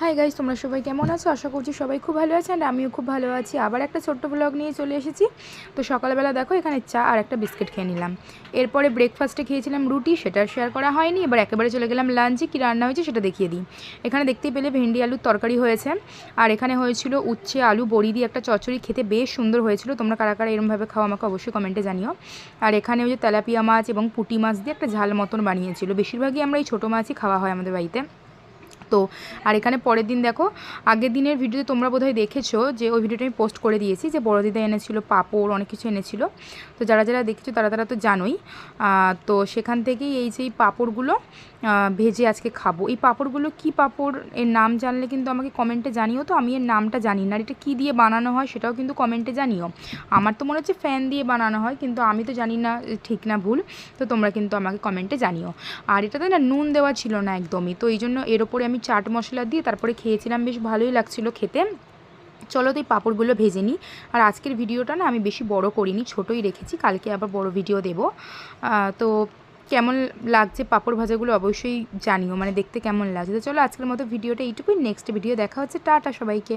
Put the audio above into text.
Hi guys, তোমরা সবাই কেমন আছো? আশা করছি সবাই খুব ভালো আছে। আর আমিও খুব ভালো আছি। আবার একটা ছোট্ট ব্লগ নিয়ে চলে এসেছি। তো সকালবেলা দেখো এখানে চা আর একটা বিস্কিট খেয়ে নিলাম। এরপরে ব্রেকফাস্টে খেয়েছিলাম রুটি, সেটা শেয়ার করা হয়নি। এবার একেবারে চলে গেলাম লাঞ্চে, কী রান্না হয়েছে সেটা দেখিয়ে দিই। এখানে দেখতেই পেলে ভেন্ডি আলুর তরকারি হয়েছে। আর এখানে হয়েছিল উচ্ছে আলু বড়ি দিয়ে একটা চচ্চড়ি, খেতে বেশ সুন্দর হয়েছিল। তোমরা কারা কারা এরমভাবে খাও আমাকে অবশ্যই কমেন্টে জানিও। আর এখানে ওই যে তেলাপিয়া মাছ এবং পুঁটি মাছ দিয়ে একটা ঝাল মতন বানিয়েছিল। বেশিরভাগই আমরা এই ছোটো মাছই খাওয়া হয় আমাদের বাড়িতে। তো আর এখানে পরের দিন দেখো, আগের দিনের ভিডিওতে তোমরা বোধহয় দেখেছো যে ওই ভিডিওটা আমি পোস্ট করে দিয়েছি, যে বড় দিদা এনেছিল পাঁপড়, অনেক কিছু এনেছিল। তো যারা যারা দেখেছো তারা তারা তো জানোই। তো সেখান থেকেই এই যে পাঁপড়গুলো ভেজে আজকে খাবো। এই পাঁপড়গুলো কি পাঁপড়, এর নাম জানলে কিন্তু আমাকে কমেন্টে জানিও। তো আমি এর নামটা জানি না, আর এটা কী দিয়ে বানানো হয় সেটাও কিন্তু কমেন্টে জানিও। আমার তো মনে হচ্ছে ফ্যান দিয়ে বানানো হয়, কিন্তু আমি তো জানি না ঠিক না ভুল। তো তোমরা কিন্তু আমাকে কমেন্টে জানিও। আর এটাতে না নুন দেওয়া ছিল না একদমই, তো এই জন্য এর ওপরে আমি চাট মশলা দিয়ে তারপরে খেয়েছিলাম, বেশ ভালোই লাগছিলো খেতে। চলো তো এই পাঁপড়গুলো ভেজে নিই। আর আজকের ভিডিওটা না আমি বেশি বড় করিনি, ছোটোই রেখেছি, কালকে আবার বড় ভিডিও দেবো। তো কেমন লাগছে পাঁপড় ভাজাগুলো অবশ্যই জানিও, মানে দেখতে কেমন লাগছে। তো চলো আজকের মতো ভিডিওটা এইটুকুই, নেক্সট ভিডিও দেখা হচ্ছে, টাটা সবাইকে।